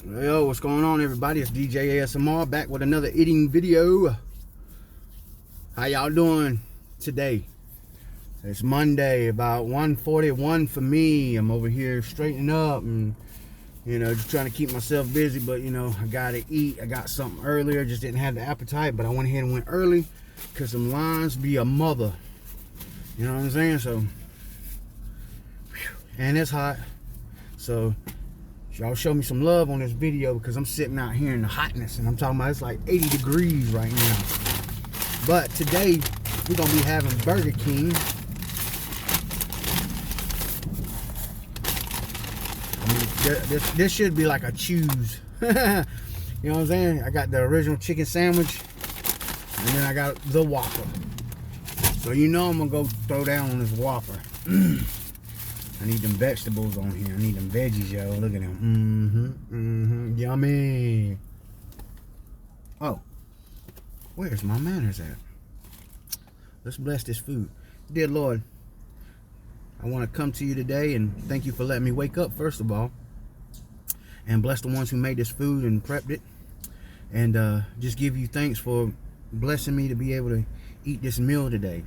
Yo, what's going on, everybody? It's DJ ASMR back with another eating video. How y'all doing today? It's Monday, about 1:41 for me. I'm over here straightening up and, just trying to keep myself busy. But, I gotta eat. I got something earlier, just didn't have the appetite. But I went ahead and went early because some lines be a mother. You know what I'm saying? So, and it's hot. So, y'all show me some love on this video because I'm sitting out here in the hotness and I'm talking about it's like 80 degrees right now. But today we're gonna be having Burger King. This should be like a choose. You know what I'm saying? I got the original chicken sandwich and then I got the Whopper. So I'm gonna go throw down on this Whopper. I need them vegetables on here. I need them veggies, yo. Look at them. Yummy. Oh, where's my manners at? Let's bless this food. Dear Lord, I want to come to you today and thank you for letting me wake up, first of all. And bless the ones who made this food and prepped it. And just give you thanks for blessing me to be able to eat this meal today.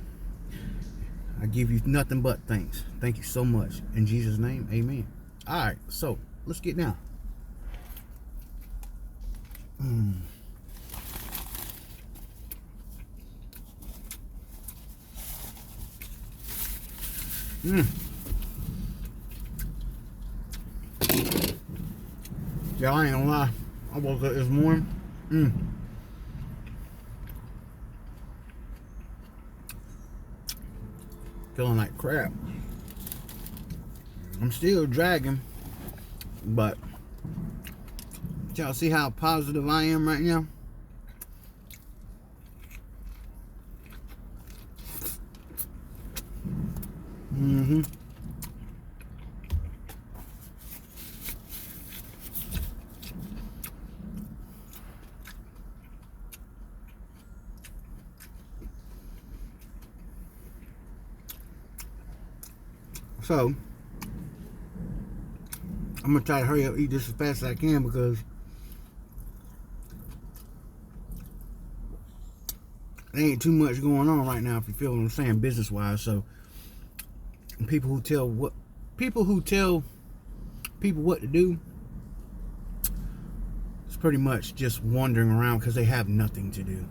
I give you nothing but thanks. Thank you so much. In Jesus' name, amen. All right, so let's get down. Yeah, I ain't gonna lie. I woke up this morning. Feeling like crap. I'm still dragging, but y'all see how positive I am right now? So, I'm gonna try to hurry up, eat this as fast as I can because there ain't too much going on right now, if you feel what I'm saying, business wise. So, people who tell people what to do, it's pretty much just wandering around because they have nothing to do.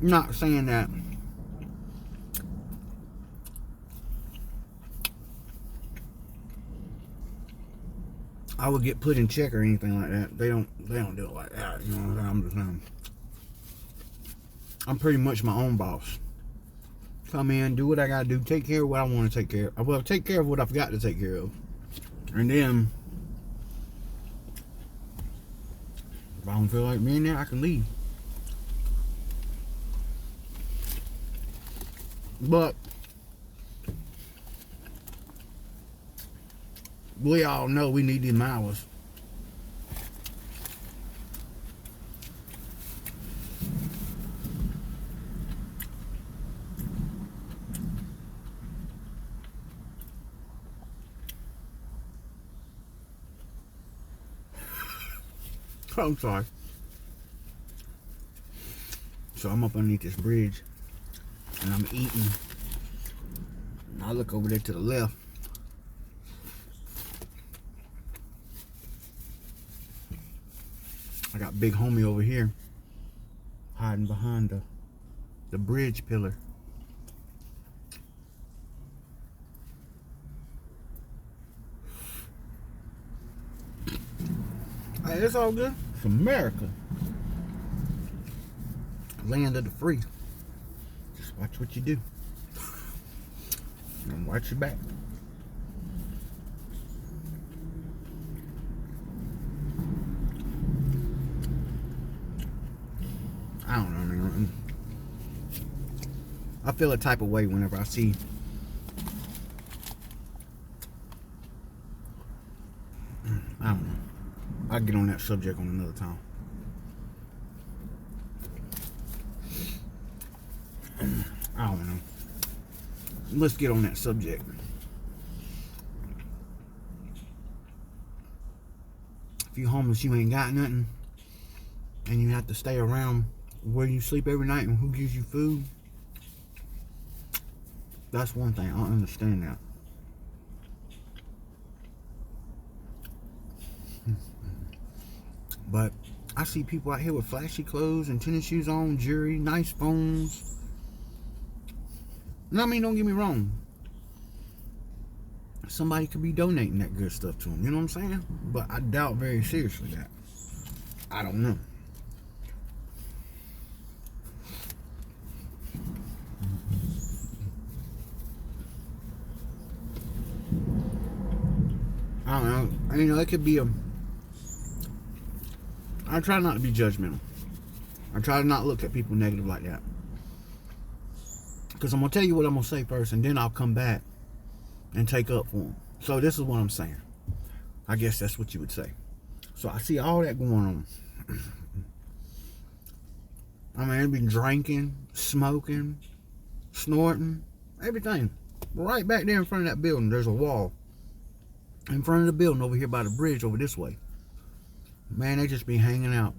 I'm not saying that I would get put in check or anything like that. They don't do it like that. You know what I'm just saying. I'm pretty much my own boss. Come in, do what I gotta do, take care of what I want to take care of. Well, take care of what I've got to take care of. And then if I don't feel like being there, I can leave. But we all know we need them hours. I'm sorry. So I'm up underneath this bridge and I'm eating. And I look over there to the left. I got big homie over here hiding behind the bridge pillar. Hey, it's all good. It's America. Land of the free. Just watch what you do. And watch your back. I don't know, man. I feel a type of way whenever I see I don't know. I'll get on that subject on another time. I don't know. let's get on that subject. If you're homeless, you ain't got nothing, and you have to stay around where you sleep every night and who gives you food. That's one thing. I don't understand that. But I see people out here with flashy clothes and tennis shoes on, jewelry, nice phones. And I mean, don't get me wrong. Somebody could be donating that good stuff to them. You know what I'm saying? But I doubt very seriously that. I don't know. I don't know. You know, it could be a... I try not to be judgmental. I try to not look at people negative like that. Because I'm going to tell you what I'm going to say first, and then I'll come back and take up for them. So this is what I'm saying. I guess that's what you would say. So I see all that going on. I mean, they've been drinking, smoking, snorting, everything. Right back there in front of that building, there's a wall. In front of the building over here by the bridge over this way. Man, they just be hanging out.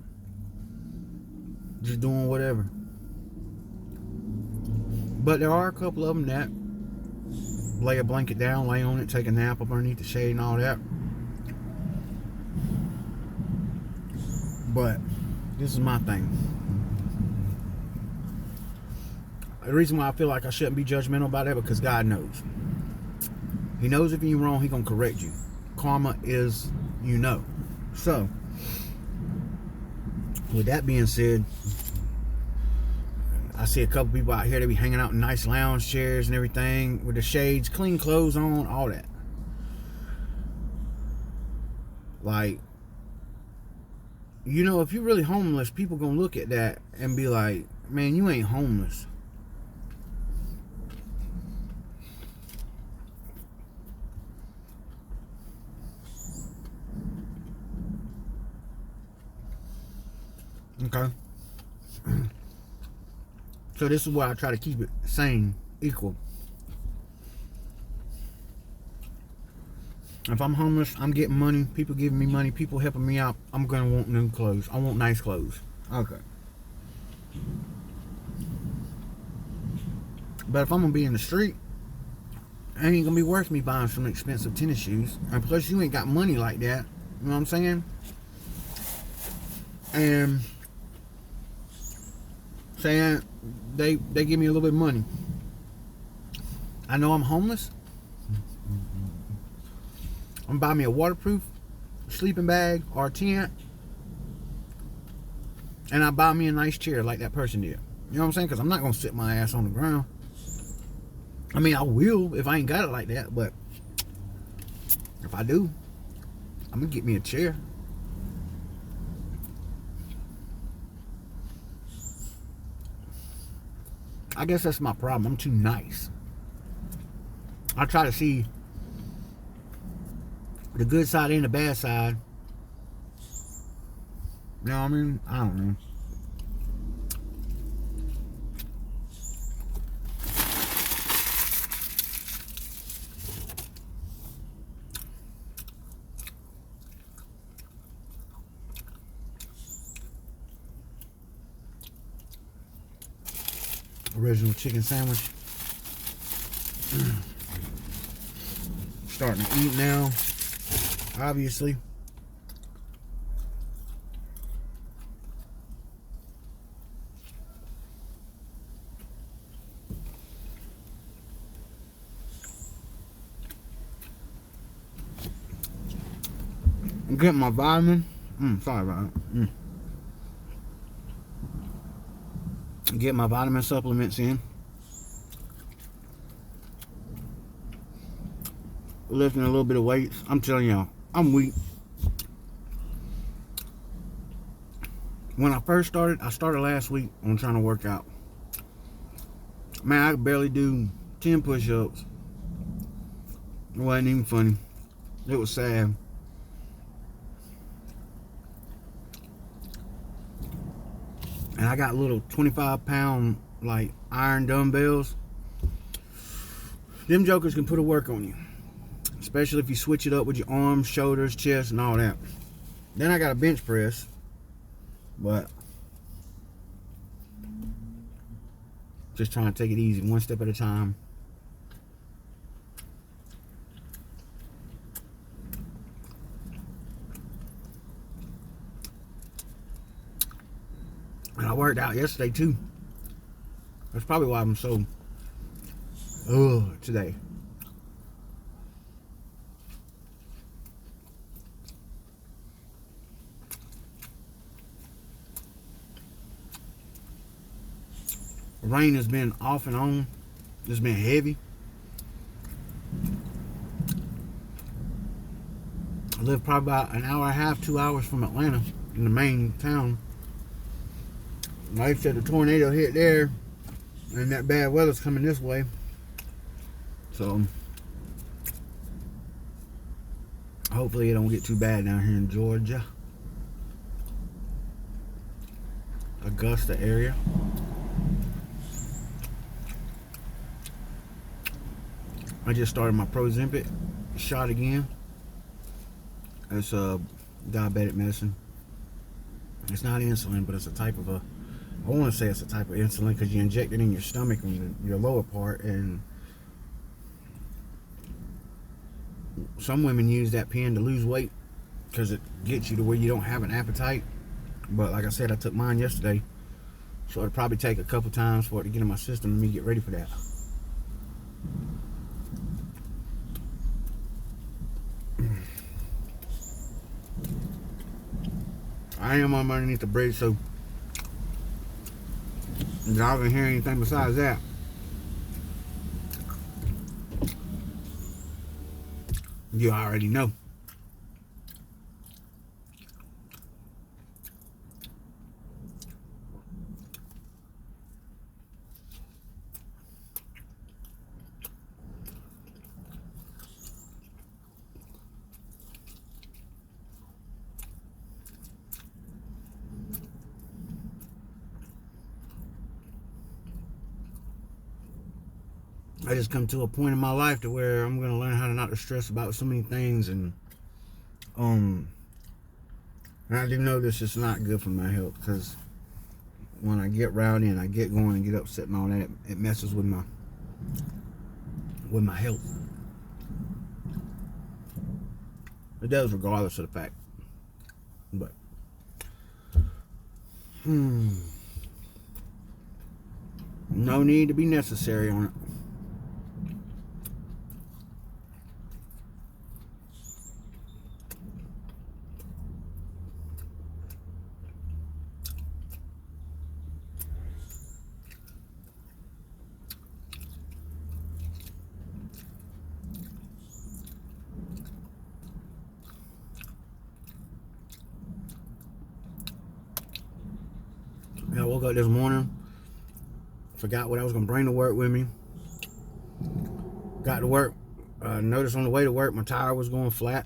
Just doing whatever. But there are a couple of them that lay a blanket down, lay on it, take a nap up underneath the shade and all that. But this is my thing. The reason why I feel like I shouldn't be judgmental about that, because God knows. He knows if you're wrong, He's going to correct you. Karma is, you know. So, with that being said, I see a couple people out here, they be hanging out in nice lounge chairs and everything, with the shades, clean clothes on, all that. Like, you know, if you're really homeless, people gonna look at that and be like, man, you ain't homeless. Okay. So this is why I try to keep it sane, equal. If I'm homeless, I'm getting money, people giving me money, people helping me out, I'm gonna want new clothes. I want nice clothes. Okay. But if I'm gonna be in the street, it ain't gonna be worth me buying some expensive tennis shoes. And plus, you ain't got money like that. You know what I'm saying? And saying they give me a little bit of money. I know I'm homeless. I'm gonna buy me a waterproof sleeping bag or a tent, and I buy me a nice chair like that person did. You know what I'm saying? Because I'm not gonna sit my ass on the ground. I mean, I will if I ain't got it like that, but if I do, I'm gonna get me a chair. I guess that's my problem. I'm too nice. I try to see the good side and the bad side. You know what I mean? I don't know. Original chicken sandwich. Starting to eat now, obviously. I'm getting my vitamin. Sorry about that. Get my vitamin supplements in. Lifting a little bit of weights. I'm telling y'all, I'm weak. When I first started, I started last week on trying to work out. Man, I could barely do 10 push-ups. It wasn't even funny. It was sad. And I got little 25-pound like iron dumbbells. Them jokers can put a work on you. Especially if you switch it up with your arms, shoulders, chest, and all that. Then I got a bench press. But just trying to take it easy, one step at a time. And I worked out yesterday too. That's probably why I'm so today. Rain has been off and on. It's been heavy. I live probably about an hour and a half, 2 hours from Atlanta, in the main town. Like I said, the tornado hit there, and that bad weather's coming this way. So hopefully it don't get too bad down here in Georgia, Augusta area. I just started my Prozempic shot again. It's a diabetic medicine. It's not insulin, but it's a type of I want to say it's a type of insulin because you inject it in your stomach and your lower part, and some women use that pen to lose weight because it gets you to where you don't have an appetite. But like I said, I took mine yesterday, so it'll probably take a couple times for it to get in my system and me get ready for that. I am on underneath the bridge, so if y'all can hear anything besides that, you already know. I just come to a point in my life to where I'm gonna learn how to not to stress about so many things, and I do know this is not good for my health, because when I get rowdy and I get going and get upset and all that, it messes with my health. It does, regardless of the fact. But no need to be necessary on it. I woke up this morning, forgot what I was going to bring to work with me. Got to work, noticed on the way to work my tire was going flat.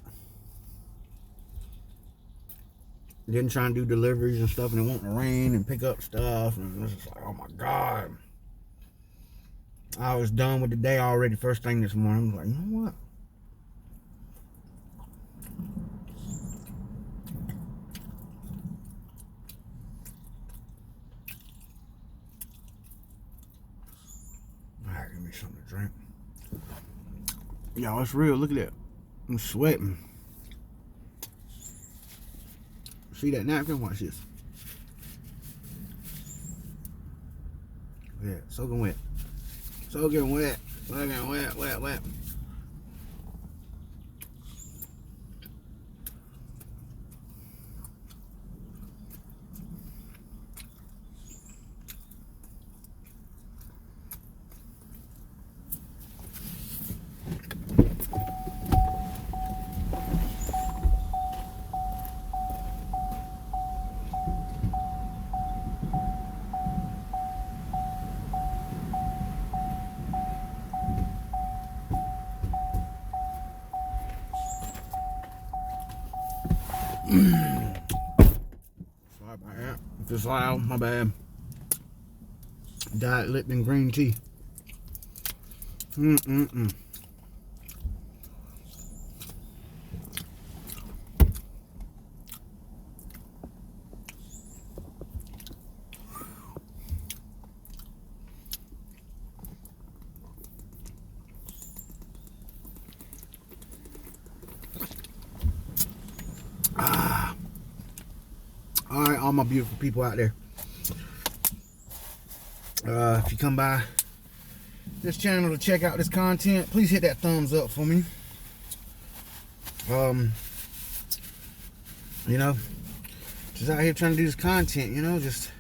Didn't try and do deliveries and stuff, and it wanted to rain and pick up stuff, and it was just like, oh my God. I was done with the day already first thing this morning. I was like, you know what? Alright, give me something to drink. Y'all, it's real. Look at that. I'm sweating. See that napkin? Watch this. Yeah, soaking wet. Soaking wet. Soaking wet, wet, wet. Sorry about that. If it's loud, my bad. Diet Lipton green tea. Mm-mm-mm. All right, all my beautiful people out there. If you come by this channel to check out this content, please hit that thumbs up for me. You know, just out here trying to do this content, you know, just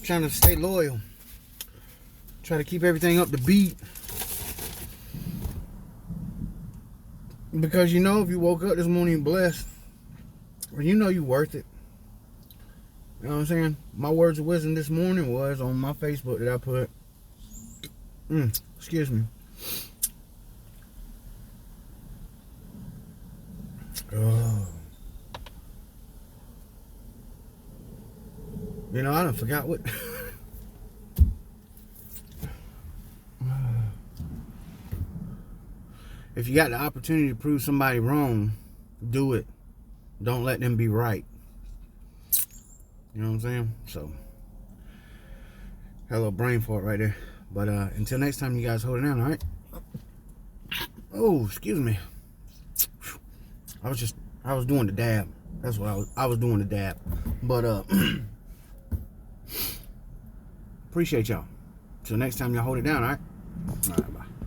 trying to stay loyal. Try to keep everything up to beat. Because you know, if you woke up this morning blessed, well, you know you're worth it. You know what I'm saying? My words of wisdom this morning was on my Facebook that I put. Excuse me. Oh. You know, I done forgot what. If you got the opportunity to prove somebody wrong, do it. Don't let them be right. You know what I'm saying? So, had a little brain fart right there. But until next time, you guys hold it down, all right? Oh, excuse me. I was doing the dab. That's what I was doing the dab. But appreciate y'all. Till next time, y'all hold it down, all right? All right, bye.